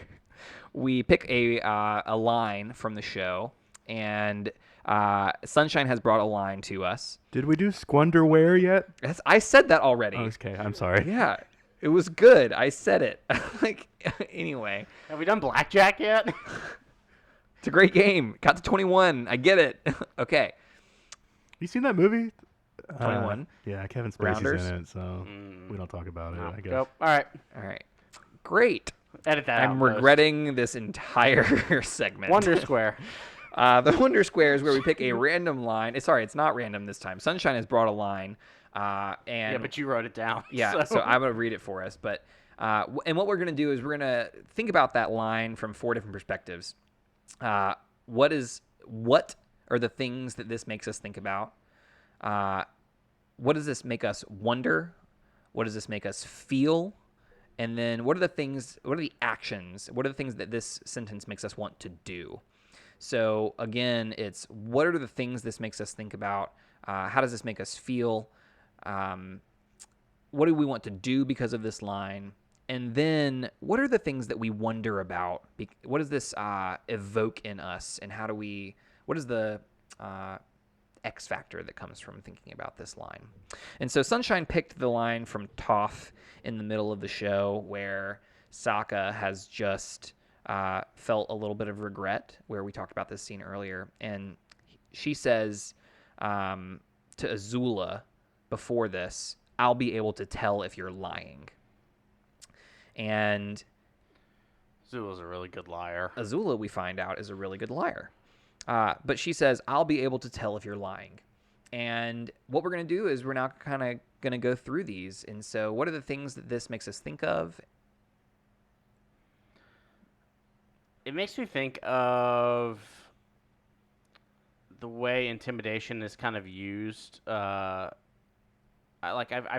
we pick a line from the show, and Sunshine has brought a line to us. Did we do Squanderwear yet? I said that already. Okay, I'm sorry. Yeah, it was good. I said it. Anyway, Have we done Blackjack yet? it's a great game. Got to 21. I get it. Okay. You seen that movie? 21? Yeah, Kevin Spacey's Rounders? in it, so we don't talk about it, No. I guess. Go. All right. All right. Great. Edit that out. I'm post. regretting this entire segment. Wonder Square. The Wonder Square is where we pick a random line. Sorry, it's not random this time. Sunshine has brought a line, and Yeah, but you wrote it down. yeah, so I'm gonna read it for us. But and what we're gonna do is we're gonna think about that line from 4 different perspectives. What are the things that this makes us think about? What does this make us wonder? What does this make us feel? And then what are the actions? What are the things that this sentence makes us want to do? So again, it's what are the things this makes us think about? How does this make us feel? What do we want to do because of this line? And then what are the things that we wonder about? What does this evoke in us? And what is the X factor that comes from thinking about this line? And so Sunshine picked the line from Toph in the middle of the show where Sokka has just felt a little bit of regret, where we talked about this scene earlier. And she says to Azula before this, "I'll be able to tell if you're lying." And Zula's a really good liar. Azula, we find out, is a really good liar. But she says, "I'll be able to tell if you're lying." And what we're going to do is we're now kind of going to go through these. And so what are the things that this makes us think of? It makes me think of the way intimidation is kind of used. I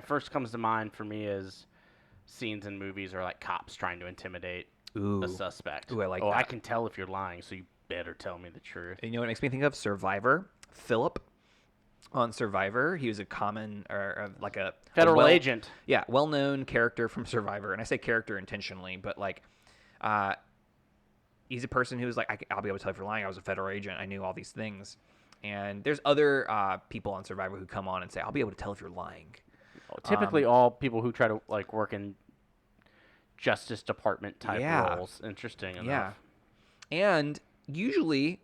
first comes to mind for me is scenes in movies or like cops trying to intimidate a suspect. Ooh, I like I that. can tell if you're lying, so you better tell me the truth. You know what it makes me think of? Survivor. Philip on Survivor. He was a common or like a Federal well- agent. Yeah, well-known character from Survivor. And I say character intentionally, but like he's a person who was like, I'll be able to tell if you're lying. I was a federal agent. I knew all these things. And there's other people on Survivor who come on and say, I'll be able to tell if you're lying. Typically, all people who try to like work in Justice Department type Yeah. roles. Interesting enough. Yeah. And usually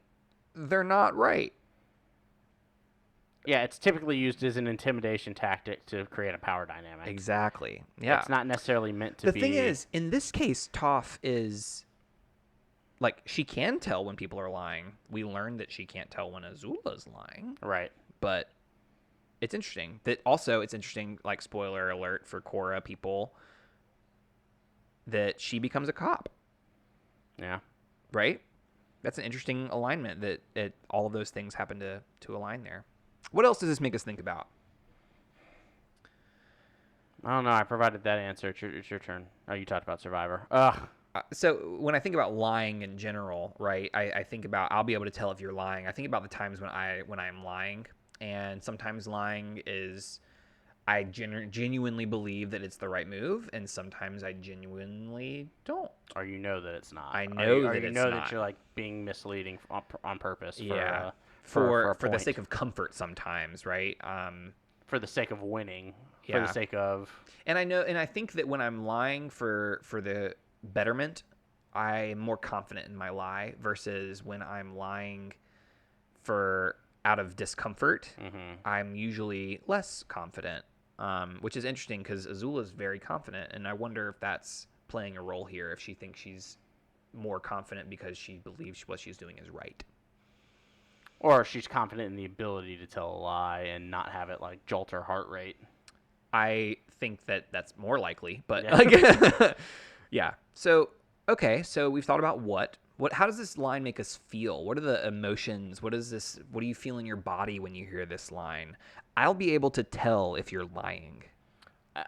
they're not right. Yeah, it's typically used as an intimidation tactic to create a power dynamic. Exactly. Yeah. It's not necessarily meant to The be. thing is, in this case, Toph is like, she can tell when people are lying. We learned that she can't tell when Azula's lying, Right. but it's interesting. It's interesting, like, spoiler alert for Korra people, that she becomes a cop, Yeah. right? That's an interesting alignment that all of those things happen to align there. What else does this make us think about? I don't know. I provided that answer. It's your turn. Oh, you talked about Survivor. Ugh. So when I think about lying in general, right, I think about I'll be able to tell if you're lying. I think about the times when I'm lying, and sometimes lying is I genuinely believe that it's the right move, and sometimes I genuinely don't. Or you know that it's not. I know or that you it's know not. that you're like being misleading on purpose. Yeah. For For the point. sake of comfort sometimes, right? For the sake of winning. for the sake of. And I think that when I'm lying for the betterment, I'm more confident in my lie versus when I'm lying for out of discomfort, I'm usually less confident, which is interesting because Azula is very confident, and I wonder if that's playing a role here, if she thinks she's more confident because she believes what she's doing is right. Or she's confident in the ability to tell a lie and not have it like jolt her heart rate. I think that that's more likely, but Yeah. like, yeah. So, okay. So we've thought about how does this line make us feel? What are the emotions? What do you feel in your body when you hear this line? I'll be able to tell if you're lying.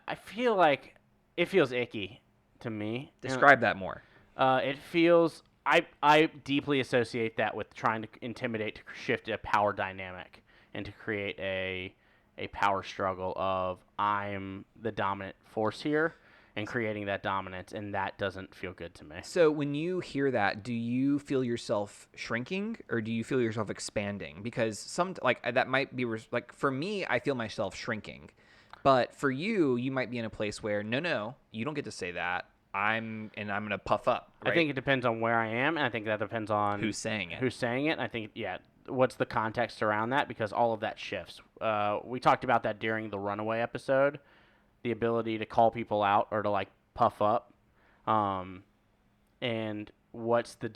I feel like it feels icky to me. Describe that more. It feels. I deeply associate that with trying to intimidate, to shift a power dynamic, and to create a power struggle of I'm the dominant force here, and creating that dominance, and that doesn't feel good to me. So when you hear that, do you feel yourself shrinking or do you feel yourself expanding? Because that might be like for me, I feel myself shrinking, but for you, you might be in a place where no, you don't get to say that. I'm going to puff up. Right? I think it depends on where I am, and I think that depends on who's saying it. And I think what's the context around that, because all of that shifts. We talked about that during the Runaway episode. The ability to call people out or to like puff up, and what's the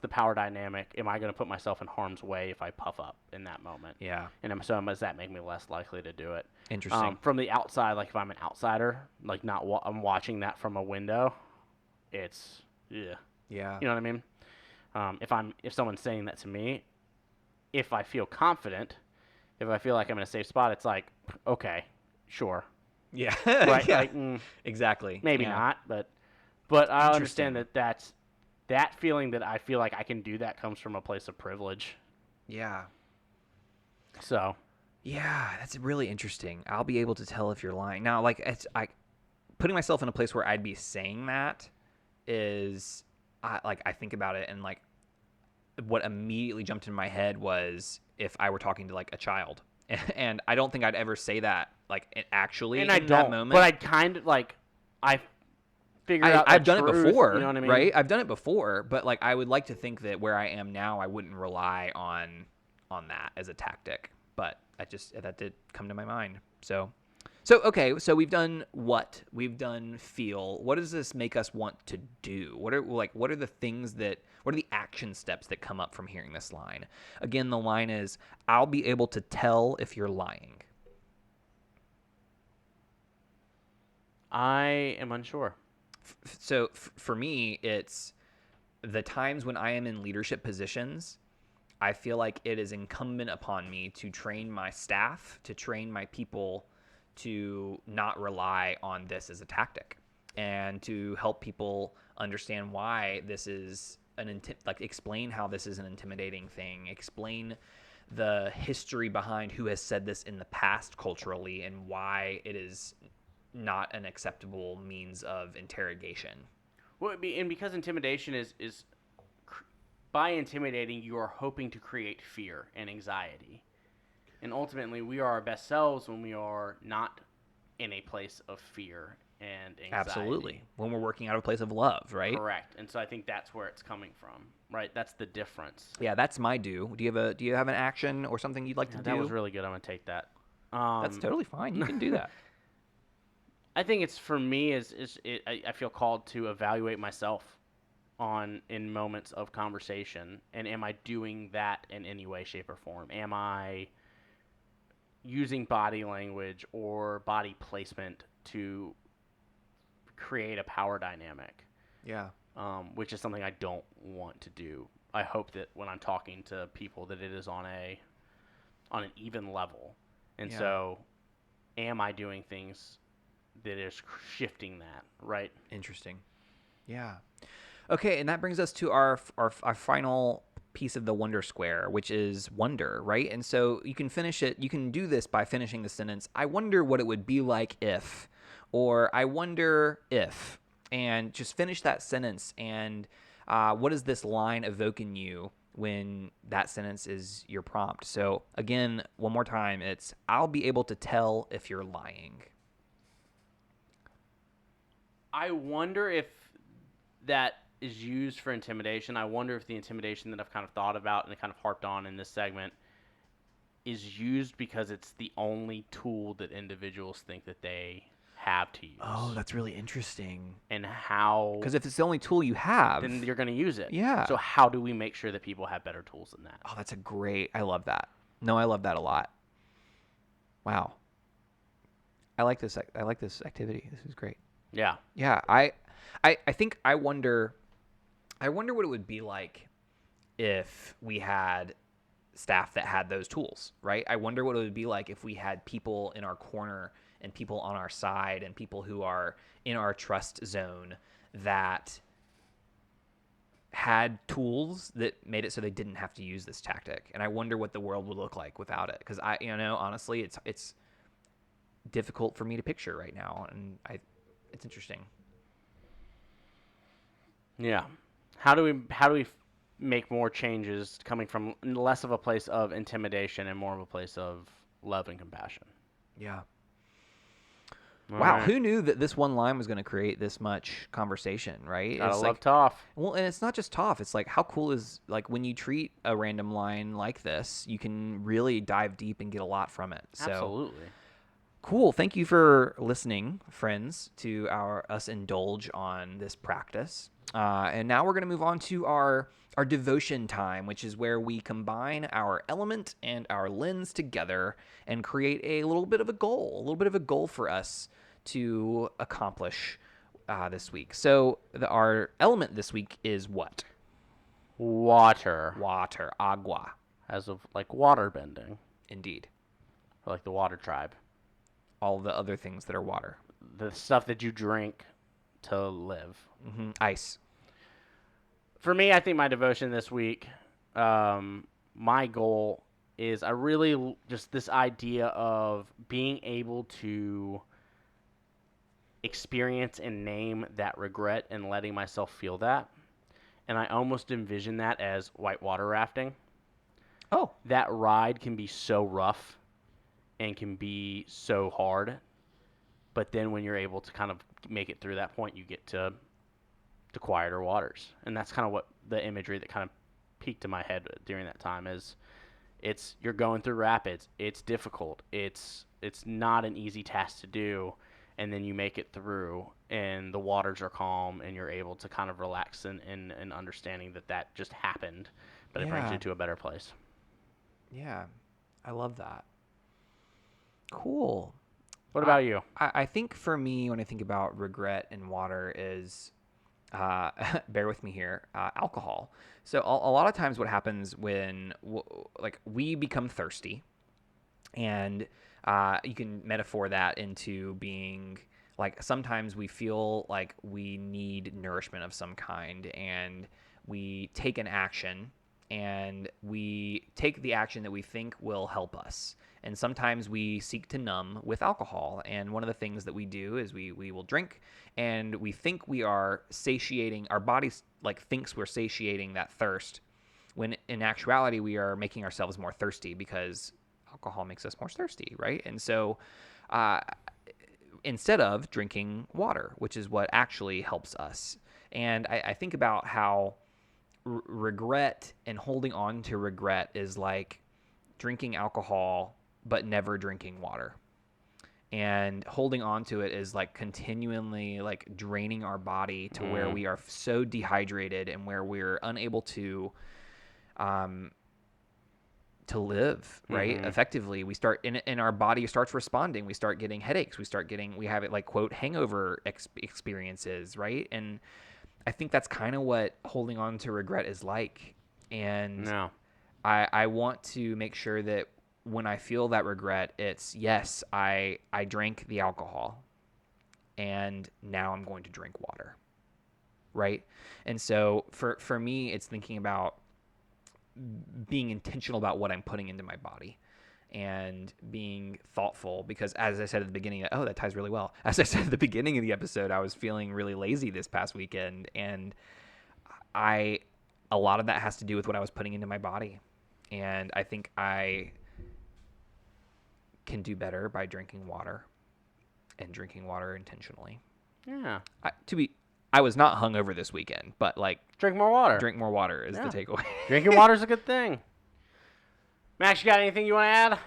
power dynamic? Am I going to put myself in harm's way if I puff up in that moment? Yeah. And does that make me less likely to do it? Interesting. From the outside, like if I'm an outsider, like I'm watching that from a window, it's yeah. Yeah. You know what I mean? If someone's saying that to me, if I feel confident, if I feel like I'm in a safe spot, it's like okay, sure. Yeah. Right. Yeah. Like, exactly. Maybe not, but I understand that feeling that I feel like I can do that comes from a place of privilege. Yeah. So. Yeah, that's really interesting. I'll be able to tell if you're lying. Now, like putting myself in a place where I'd be saying that is, I think about it and like what immediately jumped in my head was if I were talking to like a child. And I don't think I'd ever say that, like, actually and in I that don't, moment. But I'd kind of, like, I've done it before, you know what I mean? Right? I've done it before, but, like, I would like to think that where I am now, I wouldn't rely on that as a tactic. But that did come to my mind. So okay, so we've done what? We've done feel. What does this make us want to do? What are the action steps that come up from hearing this line? Again, the line is, I'll be able to tell if you're lying. I am unsure. So for me, it's the times when I am in leadership positions, I feel like it is incumbent upon me to train my staff, to train my people to not rely on this as a tactic, and to help people understand why this is explain how this is an intimidating thing, explain the history behind who has said this in the past culturally and why it is not an acceptable means of interrogation. Well, and because intimidation is by intimidating, you are hoping to create fear and anxiety. And ultimately, we are our best selves when we are not in a place of fear and anxiety. Absolutely. When we're working out of a place of love, right? Correct. And so I think that's where it's coming from, right? That's the difference. Yeah, that's my do. Do you have an action or something you'd like to do? That was really good. I'm going to take that. That's totally fine. You can do that. I think it's, for me, I feel called to evaluate myself in moments of conversation. And am I doing that in any way, shape, or form? Am I using body language or body placement to create a power dynamic? Yeah. Which is something I don't want to do. I hope that when I'm talking to people that it is on an even level. And so am I doing things that is shifting that, right? Interesting. Yeah. Okay, and that brings us to our final piece of the wonder square, which is wonder, right? And so you can finish it. You can do this by finishing the sentence, I wonder what it would be like if, or I wonder if, and just finish that sentence. And what does this line evoke in you when that sentence is your prompt? So again, one more time, it's, I'll be able to tell if you're lying. I wonder if that is used for intimidation. I wonder if the intimidation that I've kind of thought about and kind of harped on in this segment is used because it's the only tool that individuals think that they have to use. Oh, that's really interesting. And how... Because if it's the only tool you have, then you're going to use it. Yeah. So how do we make sure that people have better tools than that? Oh, that's a great. I love that. No, I love that a lot. Wow. I like this. I like this activity. This is great. Yeah. Yeah. I think I wonder what it would be like if we had staff that had those tools, right? I wonder what it would be like if we had people in our corner and people on our side and people who are in our trust zone that had tools that made it so they didn't have to use this tactic. And I wonder what the world would look like without it. Because honestly, it's difficult for me to picture right now, and it's interesting. Yeah. How do we make more changes coming from less of a place of intimidation and more of a place of love and compassion? Yeah. All Wow, right. who knew that this one line was going to create this much conversation, right? Gotta It's love like, Toph. well, and it's not just Toph. It's like, how cool is, like, when you treat a random line like this, you can really dive deep and get a lot from it. So Absolutely. cool. Thank you for listening, friends, to us indulge on this practice. And now we're going to move on to our devotion time, which is where we combine our element and our lens together and create a little bit of a goal for us to accomplish this week. So our element this week is what? Water. Water, agua, As of like water bending. indeed. Or like the water tribe. All the other things that are water. The stuff that you drink to live. Ice. For me, I think my devotion this week, my goal is I really just this idea of being able to experience and name that regret and letting myself feel that. And I almost envision that as whitewater rafting. Oh. That ride can be so rough and can be so hard. But then when you're able to kind of make it through that point, you get to quieter waters. And that's kind of what the imagery that kind of peeked in my head during that time is you're going through rapids. It's difficult. It's not an easy task to do. And then you make it through and the waters are calm and you're able to kind of relax in understanding that just happened, but it brings Yeah. you to a better place. Yeah. I love that. Cool. What about you? I think for me, when I think about regret and water is, bear with me here, alcohol. So a lot of times what happens when we become thirsty, and you can metaphor that into being like sometimes we feel like we need nourishment of some kind, and we take an action, and we take the action that we think will help us. And sometimes we seek to numb with alcohol. And one of the things that we do is we will drink, and we think we are satiating, our body thinks we're satiating that thirst, when in actuality we are making ourselves more thirsty because alcohol makes us more thirsty, right? And so instead of drinking water, which is what actually helps us. And I think about how regret and holding on to regret is like drinking alcohol but never drinking water. And holding on to it is like continually like draining our body to where we are so dehydrated and where we're unable to live, right? Effectively. We start in our body starts responding. We start getting headaches. We have it like quote hangover experiences, right? And I think that's kind of what holding on to regret is like. And No. I want to make sure that when I feel that regret, it's yes, I drank the alcohol and now I'm going to drink water, right? And so for me, it's thinking about being intentional about what I'm putting into my body and being thoughtful, because as I said at the beginning, that ties really well. As I said at the beginning of the episode, I was feeling really lazy this past weekend, and a lot of that has to do with what I was putting into my body. And I think I can do better by drinking water and drinking water intentionally. Yeah. I was not hungover this weekend, but like Drink more water. drink more water is Yeah. the takeaway. Drinking water's a good thing. Max, you got anything you want to add?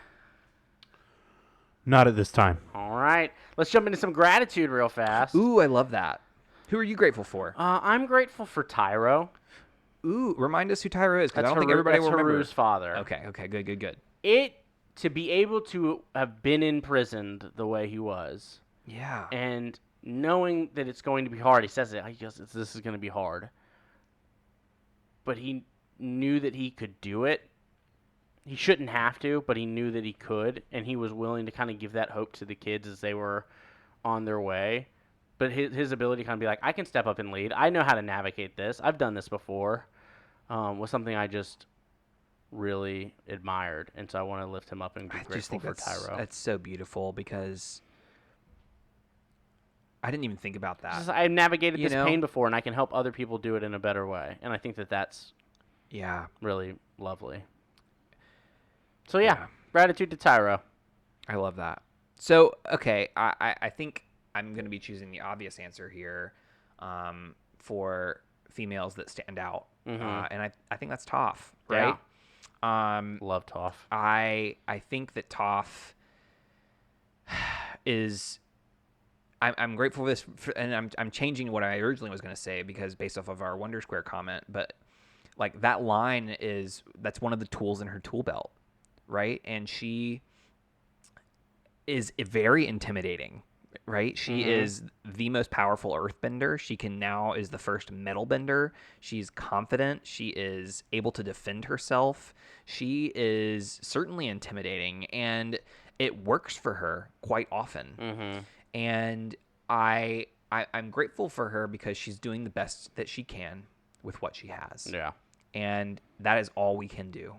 Not at this time. All right. Let's jump into some gratitude real fast. Ooh, I love that. Who are you grateful for? I'm grateful for Tyro. Ooh, remind us who Tyro is, because I don't think Haru- everybody that's will remember. Haru's father. Okay, good. To be able to have been imprisoned the way he was, Yeah. and knowing that it's going to be hard, he says it. He goes, "This is going to be hard," but he knew that he could do it. He shouldn't have to, but he knew that he could, and he was willing to kind of give that hope to the kids as they were on their way. But his ability to kind of be like, I can step up and lead. I know how to navigate this. I've done this before. Was something I just really admired, and so I want to lift him up and be I just grateful think for Tyro. that's so beautiful, because I didn't even think about that. I navigated You this know? pain before, and I can help other people do it in a better way, and I think that that's Yeah. really lovely. So yeah, Yeah. gratitude to Tyro. I love that. So, okay, I think I'm going to be choosing the obvious answer here for females that stand out. Mhm. And I think that's Toph, Yeah. right? Love Toph. I think that Toph is... I'm grateful for this, and I'm changing what I originally was going to say, because based off of our Wonder Square comment, but like that line that's one of the tools in her tool belt, right? And she is very intimidating, right? She is the most powerful earthbender. She is the first metal bender. She's confident. She is able to defend herself. She is certainly intimidating, and it works for her quite often. Mm-hmm. And I'm grateful for her, because she's doing the best that she can with what she has. Yeah. And that is all we can do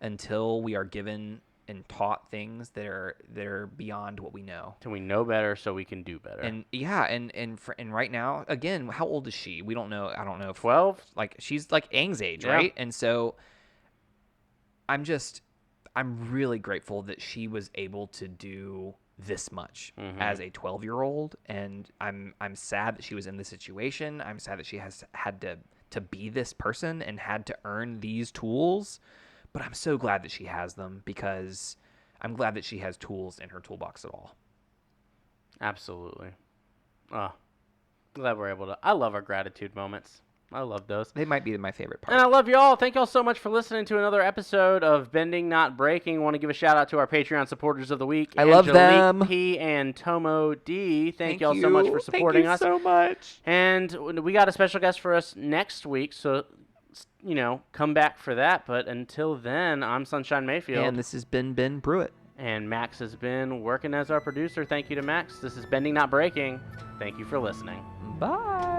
until we are given and taught things that are beyond what we know. Till we know better, so we can do better. And yeah, and right now, again, how old is she? We don't know. I don't know if 12. like she's like Aang's age, Yeah. right? And so I'm really grateful that she was able to do this much as a 12-year-old, and I'm sad that she was in this situation. I'm sad that she has had to be this person and had to earn these tools, but I'm so glad that she has them, because I'm glad that she has tools in her toolbox at all. Absolutely. Oh, glad we're able to. I love our gratitude moments. I love those. They might be my favorite part. And I love y'all. Thank y'all so much for listening to another episode of Bending Not Breaking. Want to give a shout out to our Patreon supporters of the week. I love them. Angelique P. and Tomo D. Thank y'all so much for supporting us. Thank you so much. And we got a special guest for us next week, so come back for that. But until then, I'm Sunshine Mayfield. And this has been Ben Pruitt. And Max has been working as our producer. Thank you to Max. This is Bending Not Breaking. Thank you for listening. Bye.